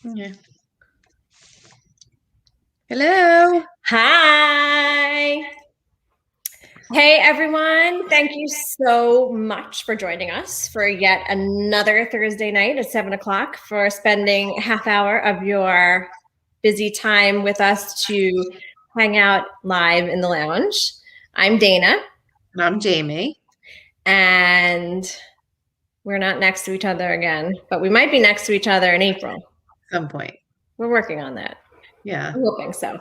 Yeah. Hello. Hi. Hey, everyone. Thank you so much for joining us for yet another Thursday night at 7 o'clock, for spending a half hour of your busy time with us to hang out live in the lounge. I'm Dana. And I'm Jamie. And we're not next to each other again, but we might be next to each other in April. At some point. We're working on that. Yeah. I'm hoping so.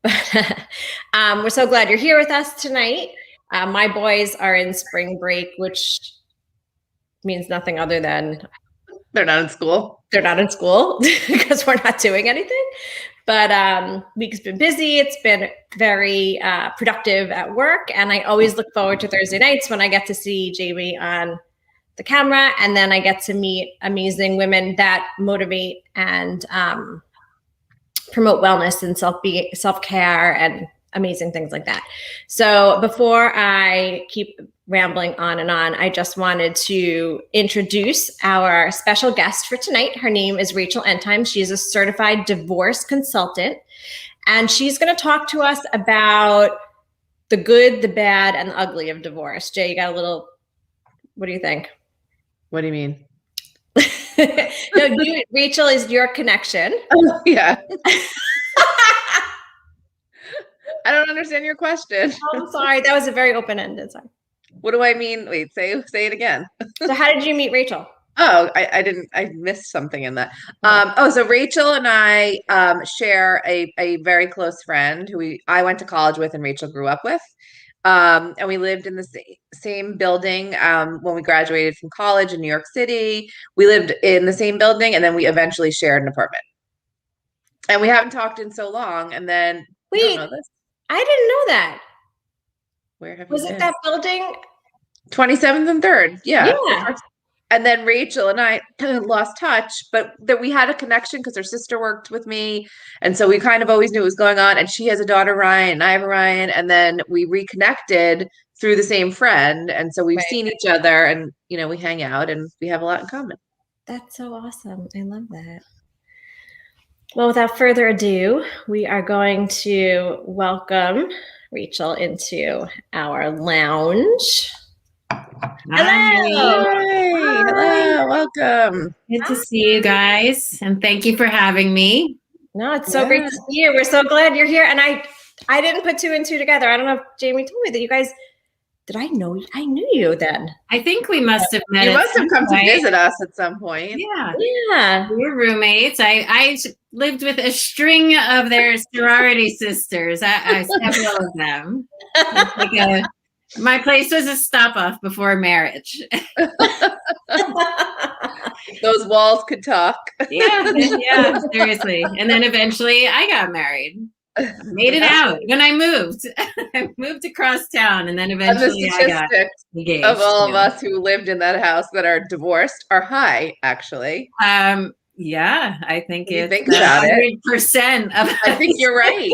But we're so glad you're here with us tonight. My boys are in spring break, which means nothing other than they're not in school. They're not in school because we're not doing anything. But week's been busy. It's been very productive at work. And I always look forward to Thursday nights when I get to see Jamie on the camera. And then I get to meet amazing women that motivate and promote wellness and self-care and amazing things like that. So before I keep rambling on and on, I just wanted to introduce our special guest for tonight. Her name is Rachael Entine. She's a certified divorce consultant, and she's going to talk to us about the good, the bad, and the ugly of divorce. Jay, you got a little, what do you think? What do you mean? No, Rachael is your connection. Oh, yeah. I don't understand your question. Oh, I'm sorry. That was a very open-ended. Sorry. What do I mean? Wait, say it again. So how did you meet Rachael? Oh, I missed something in that. So Rachael and I share a very close friend who I went to college with and Rachael grew up with. And we lived in the same building when we graduated from college in New York City. We lived in the same building, and then we eventually shared an apartment. And we haven't talked in so long. And then wait, I didn't know that. Where have was you it been? that building? 27th and 3rd. Yeah. Yeah. And then Rachael and I kind of lost touch, but that we had a connection because her sister worked with me. And so we kind of always knew what was going on. And she has a daughter, Ryan, and I have a Ryan. And then we reconnected through the same friend. And so we've seen each other and, we hang out and we have a lot in common. That's so awesome. I love that. Well, without further ado, we are going to welcome Rachael into our lounge. Hello. Hello. Welcome. Good to see you guys. And thank you for having me. No, it's so great to see you. We're so glad you're here. And I didn't put 2 and 2 together. I don't know if Jamie told me that you guys, did I know? I knew you then. I think we must have met. You must have come to visit us at some point. Yeah. Yeah. We were roommates. I lived with a string of their sorority sisters. Several of them. My place was a stop off before marriage. Those walls could talk. Yeah, seriously. And then eventually I got married. Made it out when I moved. I moved across town, and then eventually I got engaged. Of all of us who lived in that house that are divorced are high, actually. Yeah, I think it's 100% of. I think you're right.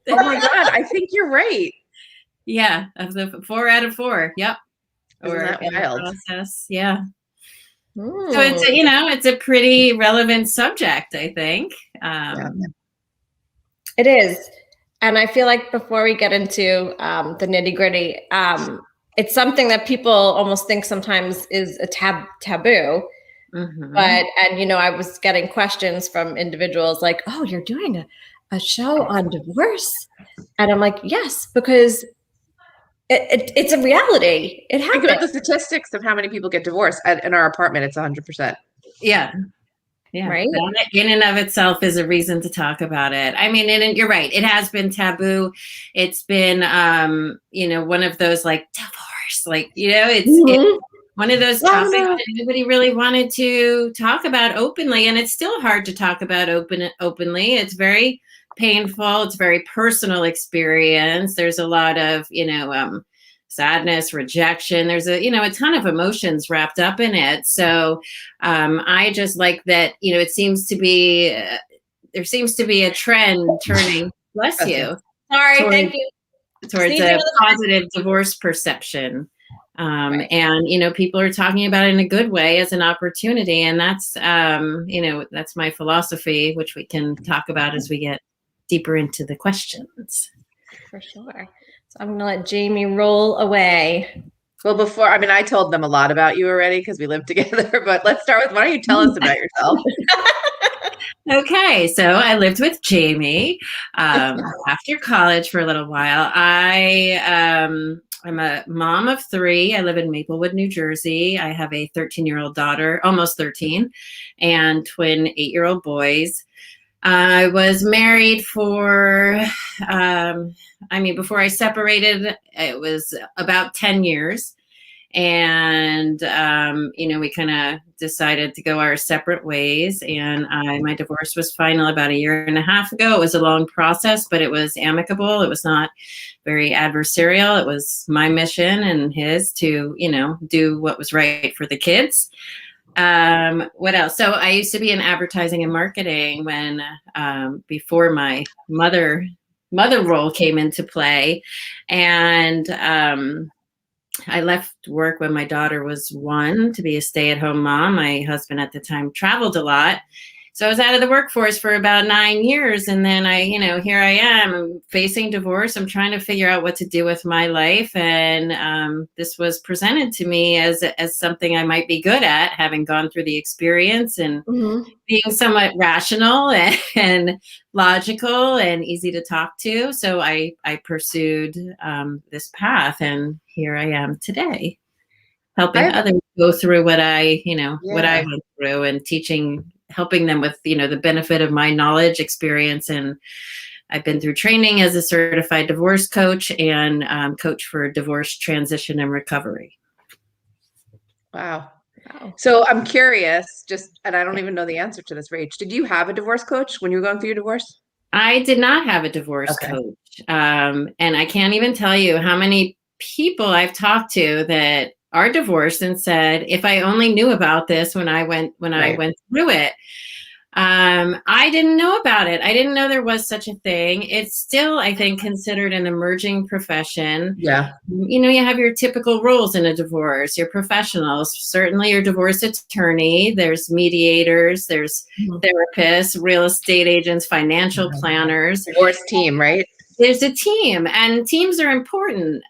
Oh my God, I think you're right. Yeah, of the 4 out of 4. Yep. Isn't that wild? Process. Yeah. So it's a pretty relevant subject, I think. It is. And I feel like before we get into the nitty-gritty, it's something that people almost think sometimes is a taboo. Mm-hmm. But I was getting questions from individuals like, oh, you're doing a show on divorce? And I'm like, yes, because it's a reality. It happens. Think about the statistics of how many people get divorced. In our apartment, it's 100%. Yeah. Yeah. Right. That in and of itself is a reason to talk about it. I mean, and you're right. It has been taboo. It's been, one of those like divorce, it's one of those topics that nobody really wanted to talk about openly. And it's still hard to talk about openly. It's very painful. It's a very personal experience. There's a lot of, sadness, rejection. There's a ton of emotions wrapped up in it. So I just like that, it seems to be, there seems to be a trend turning, bless you. Sorry, thank you. Towards a positive divorce perception. Right. And, you know, people are talking about it in a good way as an opportunity. And that's, you know, that's my philosophy, which we can talk about as we get deeper into the questions. For sure. So I'm going to let Jamie roll away. Well, I told them a lot about you already because we live together, but let's start with, why don't you tell us about yourself? Okay, so I lived with Jamie after college for a little while. I'm a mom of 3. I live in Maplewood, New Jersey. I have a 13-year-old daughter, almost 13, and twin 8-year-old boys. I was married for, before I separated, it was about 10 years. And, you know, we kind of decided to go our separate ways. And my divorce was final about 1.5 years ago. It was a long process, but it was amicable. It was not very adversarial. It was my mission and his to, you know, do what was right for the kids. What else? So I used to be in advertising and marketing when, before my mother role came into play. And, I left work when my daughter was 1 to be a stay-at-home mom. My husband at the time traveled a lot. So I was out of the workforce for about 9 years. And then here I am, I'm facing divorce. I'm trying to figure out what to do with my life. And this was presented to me as something I might be good at, having gone through the experience and being somewhat rational and logical and easy to talk to. So I pursued this path, and here I am today, helping others go through what I went through, and helping them with, the benefit of my knowledge, experience. And I've been through training as a certified divorce coach and coach for divorce transition and recovery. Wow. So I'm curious, and I don't even know the answer to this, Rach. Did you have a divorce coach when you were going through your divorce? I did not have a divorce coach. And I can't even tell you how many people I've talked to that are divorced and said, if I only knew about this when I went through it. I didn't know about it. I didn't know there was such a thing. It's still, I think, considered an emerging profession. Yeah. You have your typical roles in a divorce, your professionals, certainly your divorce attorney, there's mediators, there's therapists, real estate agents, financial planners. Divorce team, right? There's a team, and teams are important.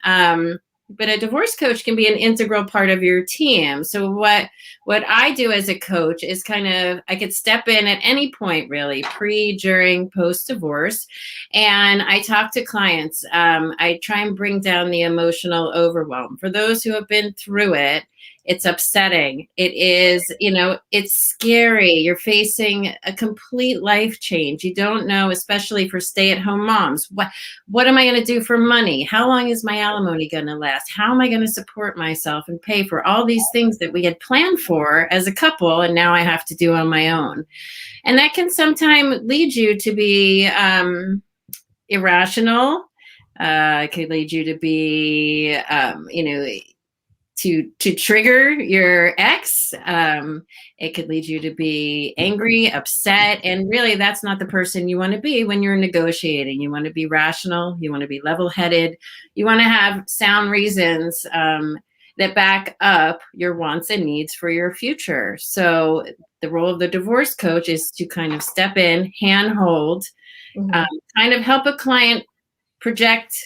But a divorce coach can be an integral part of your team. So what I do as a coach is I could step in at any point, really, pre, during, post-divorce. And I talk to clients. I try and bring down the emotional overwhelm. For those who have been through it, it's upsetting. It is, it's scary. You're facing a complete life change. You don't know, especially for stay-at-home moms, what am I going to do for money? How long is my alimony going to last? How am I going to support myself and pay for all these things that we had planned for as a couple, and now I have to do on my own? And that can sometimes lead you to be irrational. It could lead you to be, to trigger your ex. It could lead you to be angry, upset, and really that's not the person you want to be when you're negotiating. You want to be rational, you want to be level-headed, you want to have sound reasons that back up your wants and needs for your future. So the role of the divorce coach is to kind of step in, handhold, kind of help a client project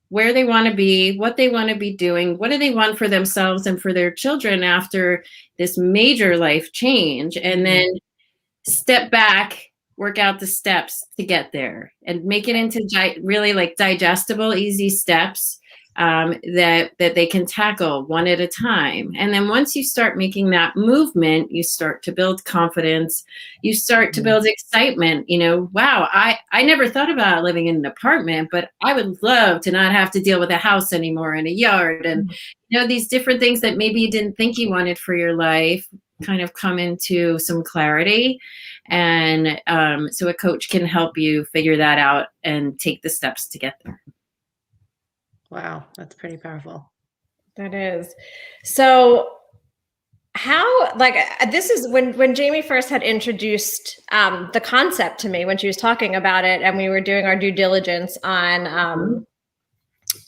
where they want to be, what they want to be doing, what do they want for themselves and for their children after this major life change, and then step back, work out the steps to get there, and make it into really digestible, easy steps that they can tackle one at a time. And then once you start making that movement, you start to build confidence, you start to build excitement. Wow, I never thought about living in an apartment, but I would love to not have to deal with a house anymore and a yard. And these different things that maybe you didn't think you wanted for your life kind of come into some clarity. And so a coach can help you figure that out and take the steps to get there. Wow, that's pretty powerful. That is. So this is when Jamie first had introduced the concept to me, when she was talking about it and we were doing our due diligence on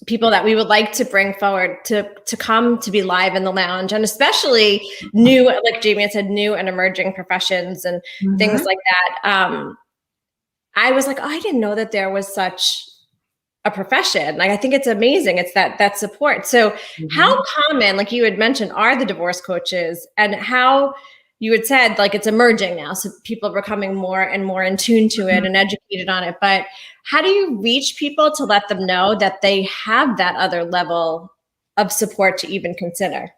people that we would like to bring forward to come to be live in the lounge, and especially new, like Jamie had said, new and emerging professions and things like that. I was like, oh, I didn't know that there was such a profession. Like, I think it's amazing. It's that support. So how common, like you had mentioned, are the divorce coaches, and how you had said, like, it's emerging now. So people are becoming more and more in tune to it and educated on it. But how do you reach people to let them know that they have that other level of support to even consider?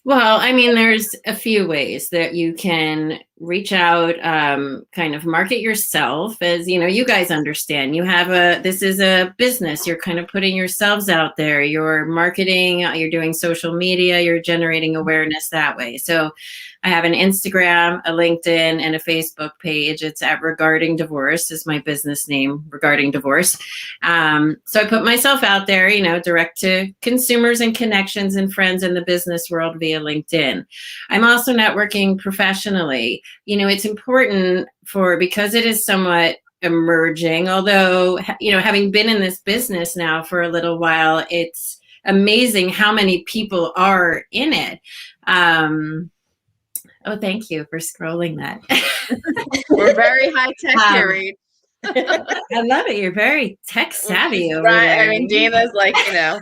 Well, I mean, there's a few ways that you can reach out, kind of market yourself. As you know, you guys understand, this is a business. You're kind of putting yourselves out there. You're marketing, you're doing social media, you're generating awareness that way. So I have an Instagram, a LinkedIn, and a Facebook page. It's at Regarding Divorce is my business name, Regarding Divorce. So I put myself out there, you know, direct to consumers and connections and friends in the business world via LinkedIn. I'm also networking professionally. You know, it's important because it is somewhat emerging, although, you know, having been in this business now for a little while, it's amazing how many people are in it. Oh, thank you for scrolling that. We're very high tech here, Reed. I love it. You're very tech savvy over Right. there. I mean, Dina's like, you know,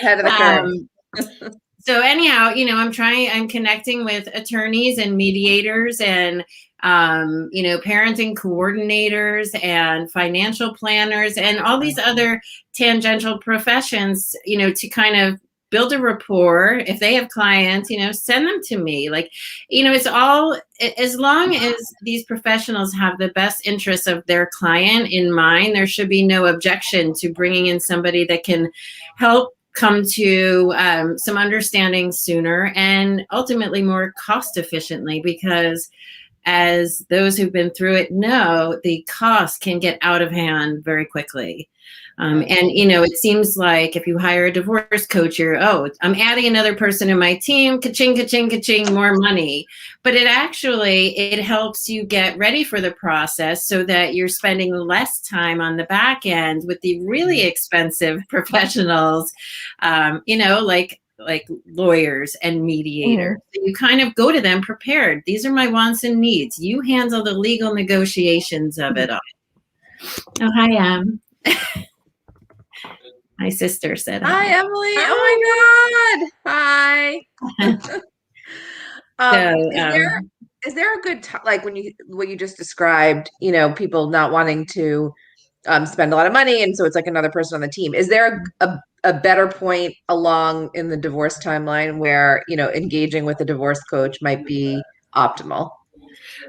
ahead of the curve. So anyhow, you know, I'm connecting with attorneys and mediators and, you know, parenting coordinators and financial planners and all these other tangential professions, you know, to kind of build a rapport. If they have clients, you know, send them to me. Like, you know, it's all, as long as these professionals have the best interests of their client in mind, there should be no objection to bringing in somebody that can help come to some understanding sooner and ultimately more cost efficiently, because as those who've been through it know, the cost can get out of hand very quickly. And, you know, it seems like if you hire a divorce coach, I'm adding another person in my team, ka-ching, ka-ching, ka-ching, more money. But it helps you get ready for the process so that you're spending less time on the back end with the really expensive professionals, you know, like lawyers and mediators. So you kind of go to them prepared. These are my wants and needs. You handle the legal negotiations of it all. Oh, hi, my sister said hi, hi. Emily. Oh my God. Hi. Is there a good time, like what you just described, you know, people not wanting to spend a lot of money, and so it's like another person on the team. Is there a better point along in the divorce timeline where, you know, engaging with a divorce coach might be optimal?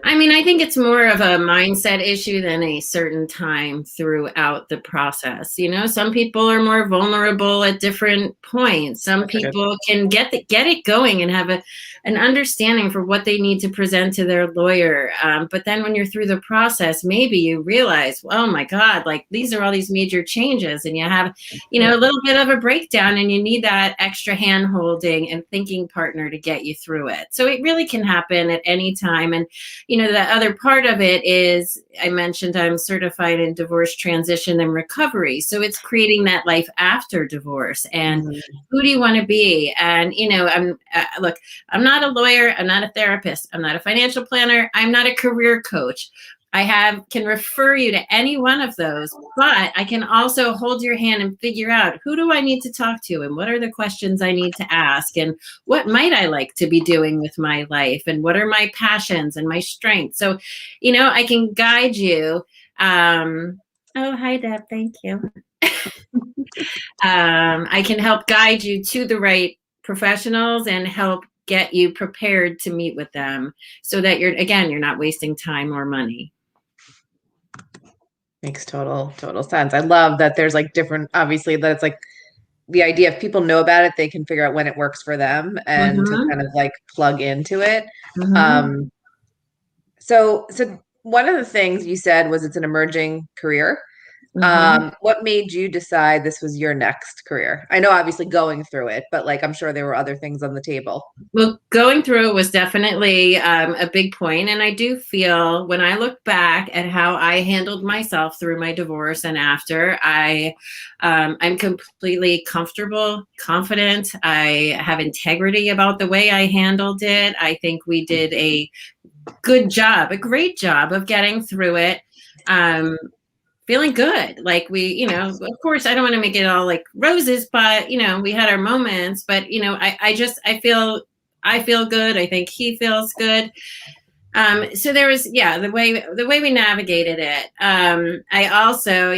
I mean, I think it's more of a mindset issue than a certain time throughout the process. You know, some people are more vulnerable at different points. Some people can get it going and have an understanding for what they need to present to their lawyer. But then when you're through the process, maybe you realize, oh my God, like these are all these major changes, and you have, you know, a little bit of a breakdown, and you need that extra hand holding and thinking partner to get you through it. So it really can happen at any time. And you know, the other part of it is, I mentioned I'm certified in divorce transition and recovery. So it's creating that life after divorce. And who do you want to be? And, you know, I'm not a lawyer. I'm not a therapist. I'm not a financial planner. I'm not a career coach. Can refer you to any one of those, but I can also hold your hand and figure out, who do I need to talk to, and what are the questions I need to ask, and what might I like to be doing with my life, and what are my passions and my strengths. So, you know, I can guide you. Oh, hi, Deb. Thank you. I can help guide you to the right professionals and help get you prepared to meet with them so that you're not wasting time or money. Makes total sense. I love that there's like different, obviously, that it's like the idea, if people know about it, they can figure out when it works for them and to kind of like plug into it. So one of the things you said was it's an emerging career. What made you decide this was your next career? I know obviously going through it, but like I'm sure there were other things on the table. Well, going through it was definitely a big point. And I do feel when I look back at how I handled myself through my divorce and after, I'm completely comfortable, confident. I have integrity about the way I handled it. I think we did a good job, a great job of getting through it. Feeling good. Like we, of course, I don't want to make it all like roses, but we had our moments. But I feel good. I think he feels good. So there was, the way we navigated it. I also,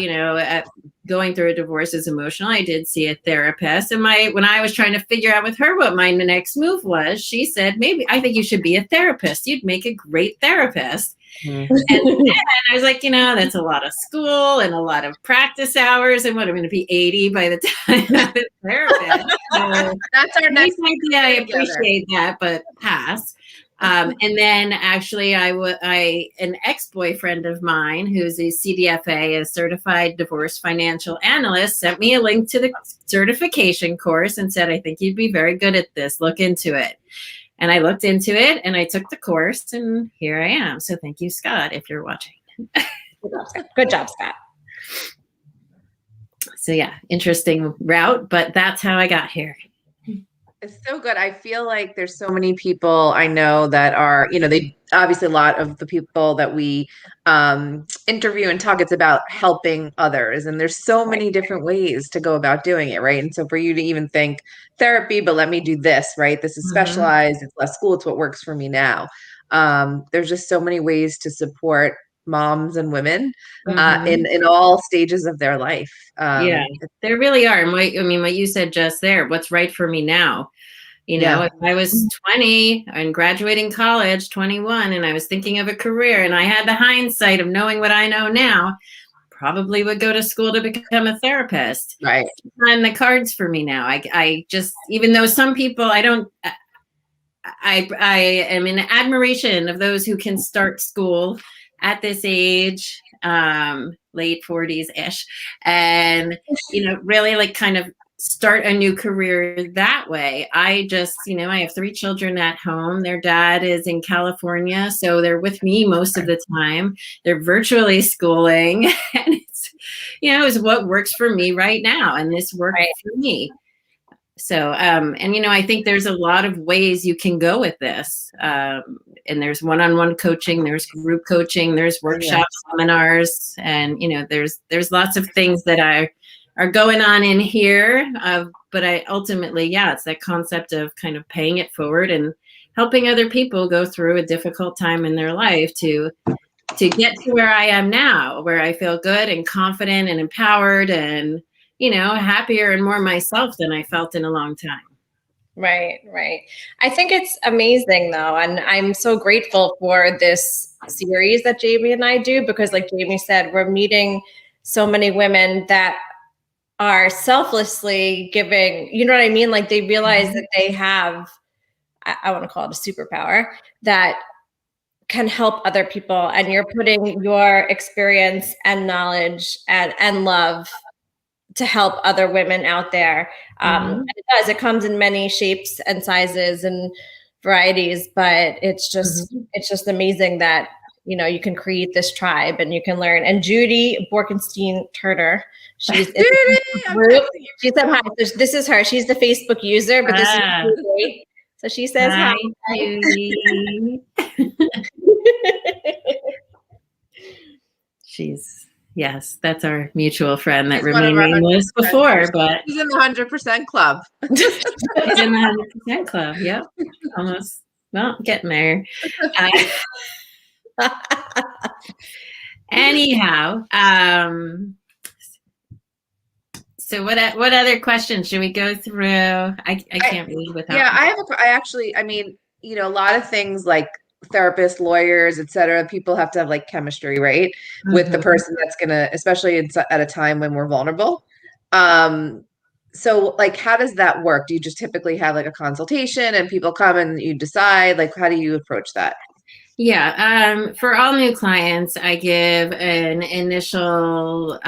going through a divorce is emotional. I did see a therapist, and when I was trying to figure out with her what my next move was, she said, "Maybe I think you should be a therapist. You'd make a great therapist." And I was like, that's a lot of school and a lot of practice hours, and what, I'm going to be 80 by the time I'm a therapist. So that's our next idea. I appreciate that, but pass. And then actually an ex-boyfriend of mine who's a CDFA, a certified divorce financial analyst, sent me a link to the certification course and said, "I think you'd be very good at this. Look into it." And I looked into it and I took the course, and here I am. So thank you, Scott, if you're watching. Good job, Scott. So yeah, interesting route, but that's how I got here. It's so good. I feel like there's so many people I know that are, they obviously a lot of the people that we interview and talk, it's about helping others. And there's so many different ways to go about doing it, right? And so for you to even think therapy, but let me do this, right? This is specialized, it's less school, it's what works for me now. There's just so many ways to support moms and women in all stages of their life. There really are. And what you said just there, what's right for me now? If I was 20 and graduating college, 21, and I was thinking of a career and I had the hindsight of knowing what I know now, probably would go to school to become a therapist. Right. It's not in the cards for me now. I just, even though some people, I am in admiration of those who can start school at this age, late 40s-ish, and, really like kind of start a new career that way. I just, I have 3 children at home. Their dad is in California, so they're with me most of the time. They're virtually schooling, and it's what works for me right now, and this worked for me. So, I think there's a lot of ways you can go with this. And there's one-on-one coaching, there's group coaching, there's workshops, seminars, and, there's lots of things that are going on in here. But I ultimately, it's that concept of kind of paying it forward and helping other people go through a difficult time in their life to get to where I am now, where I feel good and confident and empowered and, happier and more myself than I felt in a long time. Right. I think it's amazing though. And I'm so grateful for this series that Jamie and I do, because like Jamie said, we're meeting so many women that are selflessly giving, you know what I mean? Like they realize that they have, I want to call it a superpower that can help other people. And you're putting your experience and knowledge and love to help other women out there. It comes in many shapes and sizes and varieties, but it's just amazing that, you can create this tribe and you can learn. And Judy Borkenstein Turner, she's in the group. She said hi. This is her. She's the Facebook user, but this is Judy. So she says hi. Judy. Yes, that's our mutual friend that remained nameless before, but she's in the 100% club. She's in the 100% club. Yep, almost. Well, getting there. Anyhow, so what other questions should we go through? I can't read without. Yeah, a lot of things like therapists, lawyers, etc. People have to have like chemistry, right? With the person that's gonna, especially at a time when we're vulnerable. So like, how does that work? Do you just typically have like a consultation and people come and you decide, like, how do you approach that? Yeah, for all new clients, I give an initial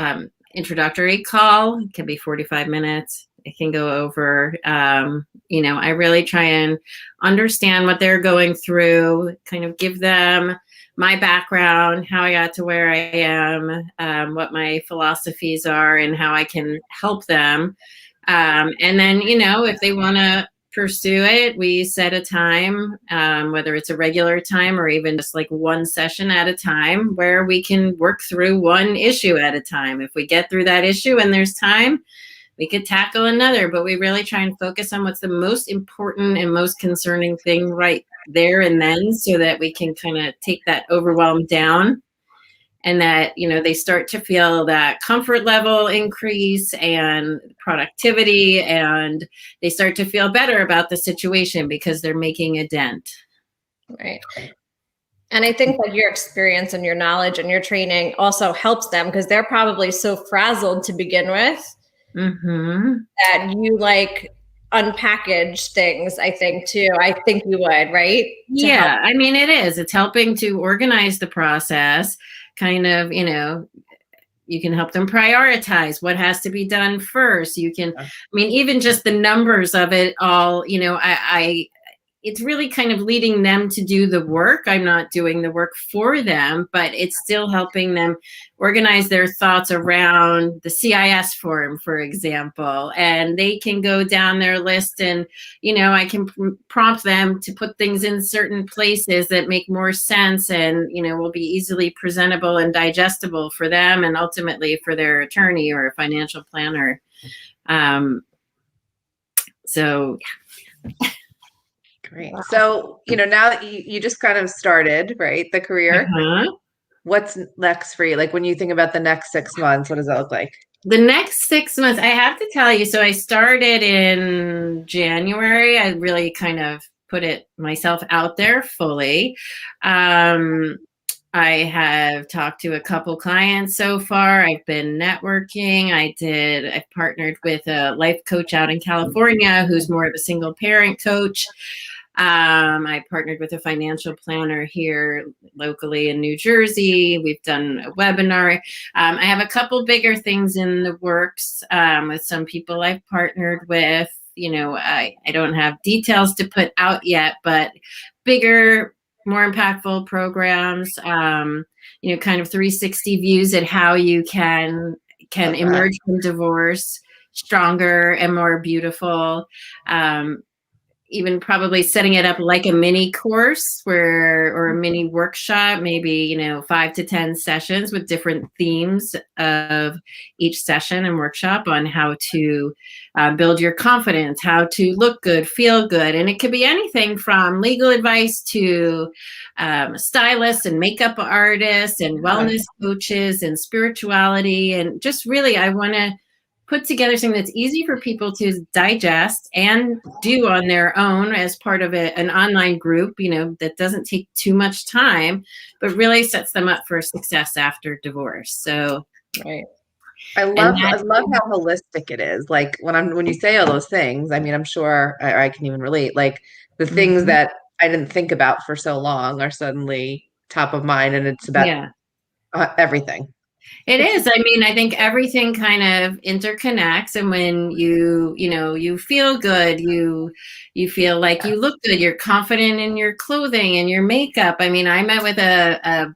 introductory call. It can be 45 minutes. It can go over, I really try and understand what they're going through, kind of give them my background, how I got to where I am, what my philosophies are, and how I can help them. And then, if they want to pursue it, we set a time, whether it's a regular time or even just like one session at a time, where we can work through one issue at a time. If we get through that issue and there's time, we could tackle another, but we really try and focus on what's the most important and most concerning thing right there and then, so that we can kind of take that overwhelm down, and that, they start to feel that comfort level increase and productivity, and they start to feel better about the situation because they're making a dent. Right. And I think that your experience and your knowledge and your training also helps them, because they're probably so frazzled to begin with that you unpackage things, I think, too. I think you would, right? Yeah. I mean, it is. It's helping to organize the process, kind of, you can help them prioritize what has to be done first. You can, even just the numbers of it all, it's really kind of leading them to do the work. I'm not doing the work for them, but it's still helping them organize their thoughts around the CIS form, for example. And they can go down their list and, I can prompt them to put things in certain places that make more sense and, will be easily presentable and digestible for them and ultimately for their attorney or a financial planner. So, yeah. Great. So, now that you just kind of started, right, the career, what's next for you? Like, when you think about the next 6 months, what does that look like? The next 6 months, I have to tell you, so I started in January. I really kind of put it myself out there fully. I have talked to a couple clients so far. I've been networking. I've partnered with a life coach out in California who's more of a single parent coach. I partnered with a financial planner here locally in New Jersey. We've done a webinar. I have a couple bigger things in the works with some people I've partnered with. I don't have details to put out yet, but bigger, more impactful programs, kind of 360 views at how you can emerge from divorce stronger and more beautiful. Even probably setting it up like a mini course or a mini workshop, maybe, 5 to 10 sessions with different themes of each session and workshop on how to build your confidence, how to look good, feel good. And it could be anything from legal advice to stylists and makeup artists and wellness coaches and spirituality. And just really, I want to put together something that's easy for people to digest and do on their own as part of an online group, that doesn't take too much time, but really sets them up for success after divorce. So, right. I love how holistic it is. Like when you say all those things, I'm sure I can even relate. Like the things that I didn't think about for so long are suddenly top of mind, and it's about everything. It is. I think everything kind of interconnects, and when you feel good, you feel like you look good, you're confident in your clothing and your makeup. I met with a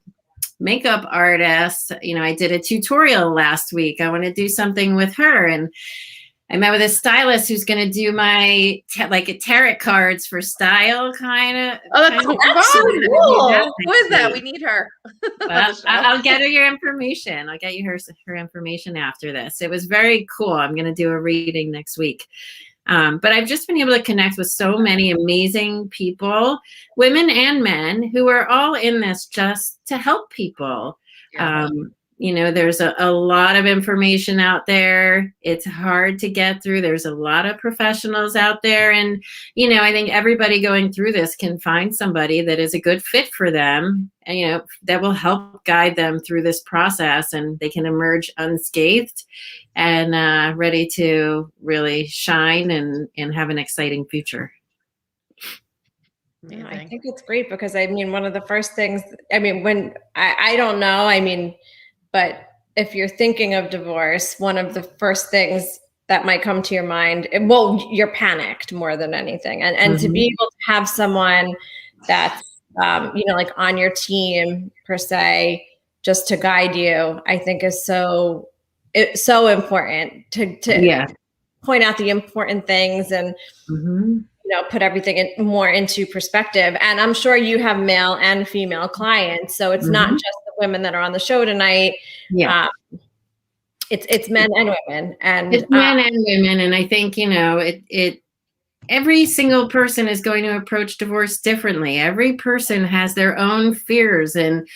makeup artist. I did a tutorial last week. I want to do something with her, and I met with a stylist who's going to do my tarot cards for style, kind of. Oh, that's so cool. Who is that? We need her. Well, I'll get her your information. I'll get you her information after this. It was very cool. I'm going to do a reading next week. But I've just been able to connect with so many amazing people, women and men, who are all in this just to help people. Yeah. There's a lot of information out there. It's hard to get through. There's a lot of professionals out there. And, I think everybody going through this can find somebody that is a good fit for them, and, that will help guide them through this process, and they can emerge unscathed and ready to really shine and have an exciting future. No, I Amazing. think it's great because I mean, one of the first things, I mean, when I don't know, I mean, but if you're thinking of divorce, one of the first things that might come to your mind, well, you're panicked more than anything. And to be able to have someone that's, like on your team per se, just to guide you, I think is it's so important to Yeah. point out the important things and put everything more into perspective. And I'm sure you have male and female clients, so it's not just the women that are on the show tonight. Yeah. It's men and women, and it's men and women, and I think it every single person is going to approach divorce differently. Every person has their own fears and,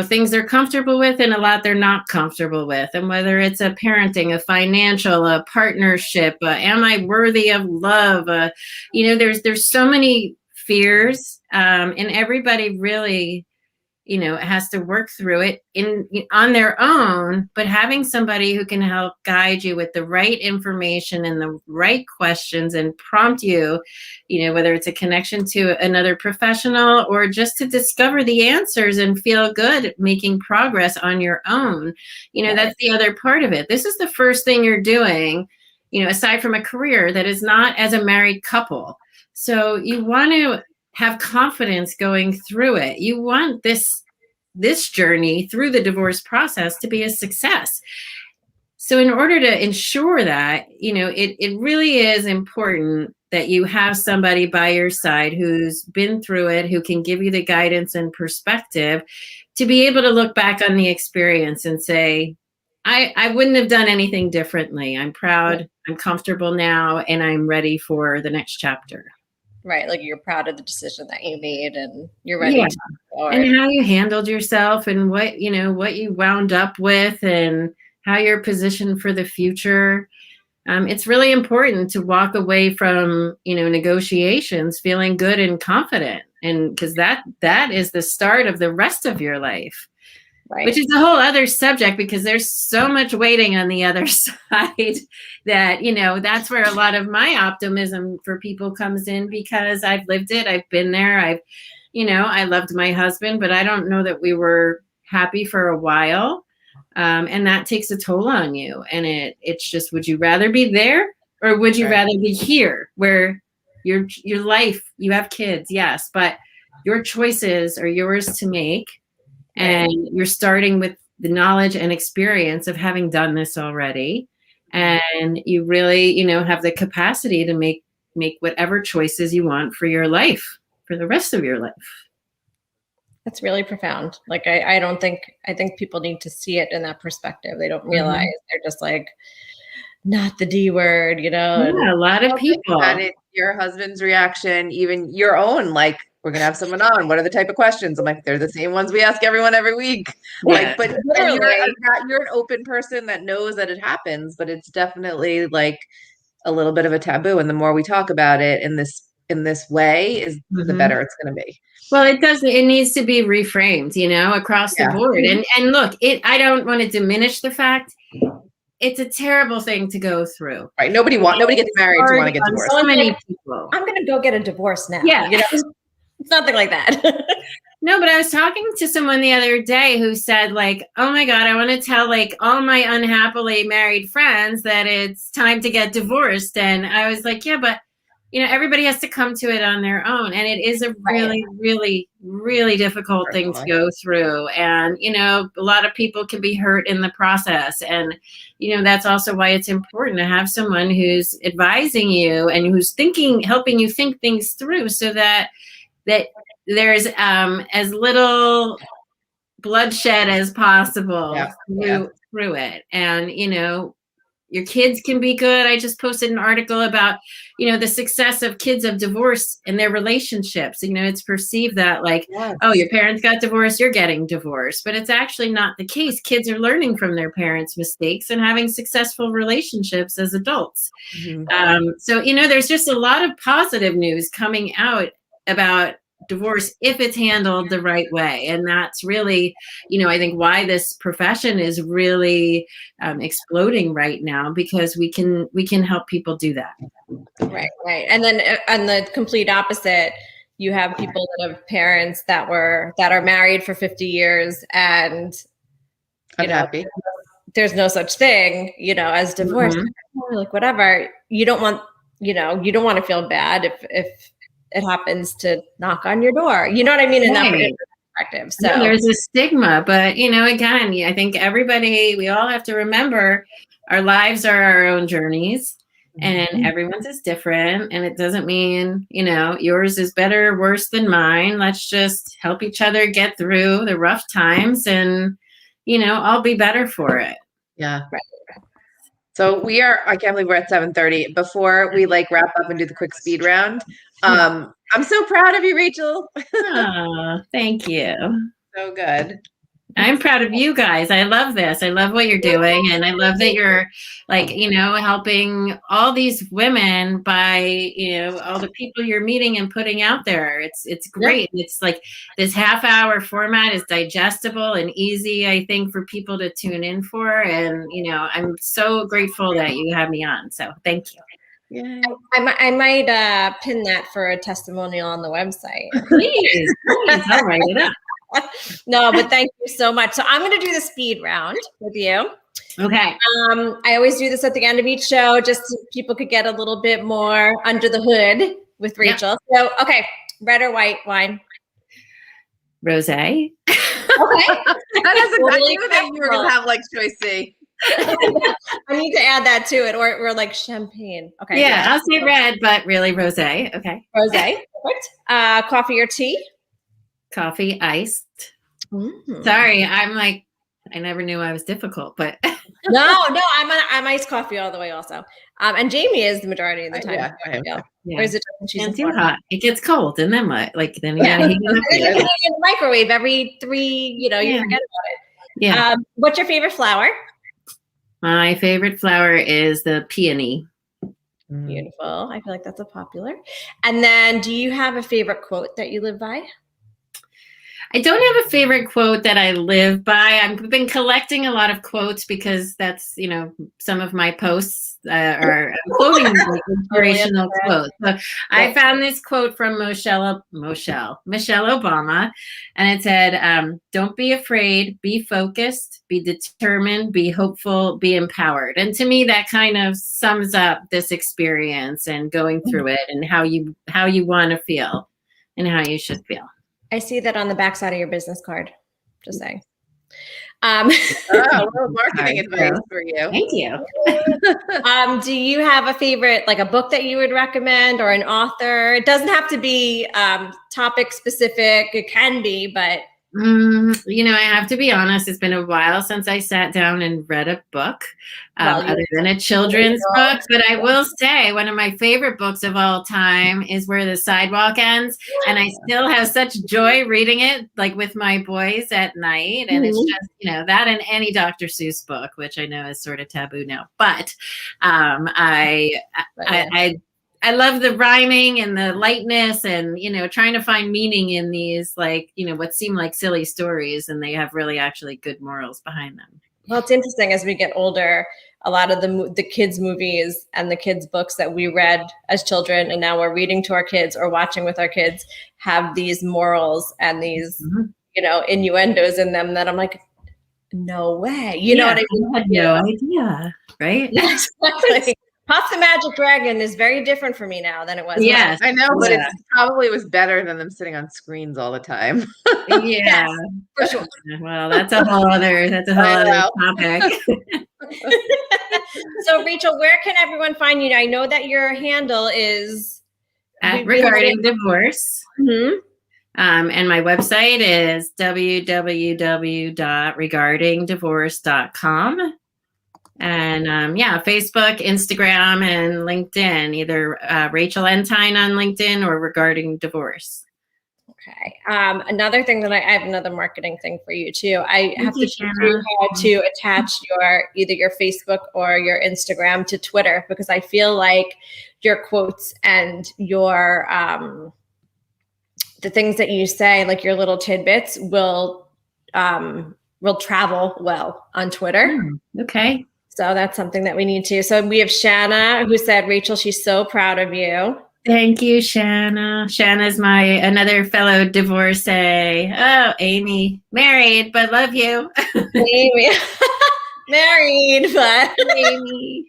things they're comfortable with and a lot they're not comfortable with. And whether it's a parenting, a financial, a partnership, am I worthy of love? There's so many fears, and everybody really has to work through it on their own, but having somebody who can help guide you with the right information and the right questions and prompt you, whether it's a connection to another professional or just to discover the answers and feel good making progress on your own. That's the other part of it. This is the first thing you're doing, aside from a career, that is not as a married couple. So you want to have confidence going through it. You want this journey through the divorce process to be a success. So in order to ensure that, it really is important that you have somebody by your side who's been through it, who can give you the guidance and perspective to be able to look back on the experience and say, I wouldn't have done anything differently. I'm proud, I'm comfortable now, and I'm ready for the next chapter. Right, like you're proud of the decision that you made, and you're ready to go forward. And how you handled yourself, and what you wound up with, and how you're positioned for the future. It's really important to walk away from negotiations feeling good and confident, and because that is the start of the rest of your life. Right. Which is a whole other subject, because there's so much waiting on the other side that, that's where a lot of my optimism for people comes in, because I've lived it. I've been there. I loved my husband, but I don't know that we were happy for a while. And that takes a toll on you. And it's just, would you rather be there, or would you rather be here where your life, you have kids, yes, but your choices are yours to make. And you're starting with the knowledge and experience of having done this already. And you really, have the capacity to make whatever choices you want for your life, for the rest of your life. That's really profound. Like, I think people need to see it in that perspective. They don't realize they're just like, not the D word, Yeah, a lot of people. Your husband's reaction, even your own, like, we're going to have someone on. What are the type of questions? I'm like, they're the same ones we ask everyone every week. Like, but you're an open person that knows that it happens, but it's definitely like a little bit of a taboo. And the more we talk about it in this way, is the better it's going to be. Well, it needs to be reframed, across the board. And look, I don't want to diminish the fact it's a terrible thing to go through. Right. Nobody gets married to want to get divorced. So many people. I'm going to go get a divorce now. Yeah. It's nothing like that. No, but I was talking to someone the other day who said, like, oh my God, I want to tell like all my unhappily married friends that it's time to get divorced. And I was like, yeah, but everybody has to come to it on their own. And it is a really, really, really difficult thing to go through. And, a lot of people can be hurt in the process. And, that's also why it's important to have someone who's advising you and who's helping you think things through, so that there's as little bloodshed as possible through it. And, your kids can be good. I just posted an article about, the success of kids of divorce and their relationships. It's perceived that like, oh, your parents got divorced, you're getting divorced. But it's actually not the case. Kids are learning from their parents' mistakes and having successful relationships as adults. So, there's just a lot of positive news coming out about divorce if it's handled the right way. And that's really, I think why this profession is really exploding right now, because we can help people do that. Right. And then on the complete opposite, You have people that have parents that are married for 50 years and Unhappy. there's no such thing, as divorce, like whatever. You don't want to feel bad if it happens to knock on your door. You know what I mean? In that perspective. So there's a stigma, but again, I think we all have to remember our lives are our own journeys. And everyone's is different. And it doesn't mean, yours is better or worse than mine. Let's just help each other get through the rough times and, I'll be better for it. Yeah. Right. So I can't believe we're at 7:30. Before we wrap up and do the quick speed round. I'm so proud of you, Rachael. Oh, thank you. So good. I'm proud of you guys. I love this. I love what you're doing. And I love that you're helping all these women by, all the people you're meeting and putting out there. It's great. Yeah. It's like this half-hour format is digestible and easy, I think, for people to tune in for. And, I'm so grateful that you had me on. So thank you. Yeah, I might pin that for a testimonial on the website. Please, I'll write it up. No, but thank you so much. So I'm going to do the speed round with you. Okay. I always do this at the end of each show, just so people could get a little bit more under the hood with Rachael. Yep. So, okay, red or white wine? Rosé. Okay. That is exactly the thing you were going to have choice C. I need to add that to it, or champagne. Okay. Yeah, I'll say red, but really rosé. Okay. Rosé. Perfect. Coffee or tea? Coffee, iced. Sorry, I never knew I was difficult, but no, I'm iced coffee all the way also. And Jamie is the majority of the time. Yeah. Or is it she's too hot? It gets cold, and then what? Then you gotta heat it up. You put it in the microwave every 3. You forget about it. Yeah. What's your favorite flower? My favorite flower is the peony. Beautiful. I feel like that's a popular. And then, do you have a favorite quote that you live by? I don't have a favorite quote that I live by. I've been collecting a lot of quotes because that's, some of my posts are quoting inspirational quotes. So I found this quote from Michelle Obama, and it said, don't be afraid, be focused, be determined, be hopeful, be empowered. And to me, that kind of sums up this experience and going through it and how you want to feel and how you should feel. I see that on the backside of your business card. Just saying. A little marketing advice for you. Thank you. Do you have a favorite, a book that you would recommend or an author? It doesn't have to be topic specific. It can be, but. I have to be honest, it's been a while since I sat down and read a book other than a children's book. But I will say one of my favorite books of all time is Where the Sidewalk Ends. And I still have such joy reading it, with my boys at night. And it's just, that and any Dr. Seuss book, which I know is sort of taboo now. But I love the rhyming and the lightness and, trying to find meaning in these, what seem like silly stories. And they have really actually good morals behind them. Well, it's interesting as we get older, a lot of the kids' movies and the kids' books that we read as children and now we're reading to our kids or watching with our kids have these morals and these, innuendos in them that I'm like, no way. You know what I mean? I had no idea, right? Yes, exactly. Puff the Magic Dragon is very different for me now than it was. Yes, I know, but it probably was better than them sitting on screens all the time. Yeah, yes, for sure. Well, that's a whole other topic. So, Rachael, where can everyone find you? I know that your handle is at Regarding Divorce. Mm-hmm. And my website is www.regardingdivorce.com. And Facebook, Instagram, and LinkedIn, either Rachael Entine on LinkedIn or Regarding Divorce. Okay. Another thing that I have another marketing thing for you too. I have to teach you how to attach either your Facebook or your Instagram to Twitter, because I feel like your quotes and your the things that you say, like your little tidbits, will travel well on Twitter. Okay. So that's something that we need to. So we have Shanna who said, Rachael, she's so proud of you. Thank you, Shanna. Shanna's another fellow divorcee. Oh, Amy, married, but love you. Amy. Married, but Amy.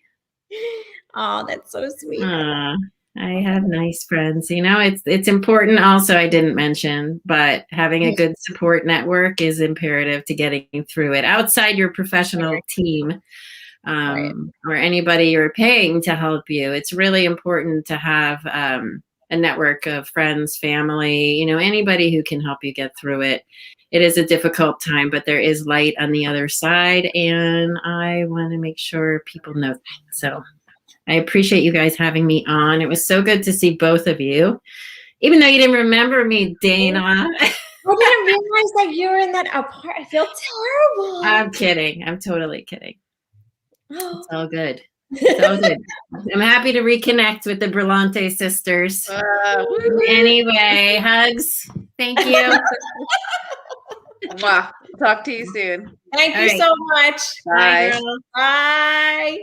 oh, that's so sweet. I have nice friends. It's important also, I didn't mention, but having a good support network is imperative to getting through it outside your professional team. Or anybody you're paying to help you. It's really important to have a network of friends, family, anybody who can help you get through it. It is a difficult time, but there is light on the other side, and I want to make sure people know that. So I appreciate you guys having me on. It was so good to see both of you, even though you didn't remember me, Dana. I didn't realize that you were in that apart. I feel terrible. I'm kidding. I'm totally kidding. It's all good. It's all good. I'm happy to reconnect with the Brillante sisters. Anyway, hugs. Thank you. Wow. Talk to you soon. Thank you so much. Bye. Bye, girl. Bye.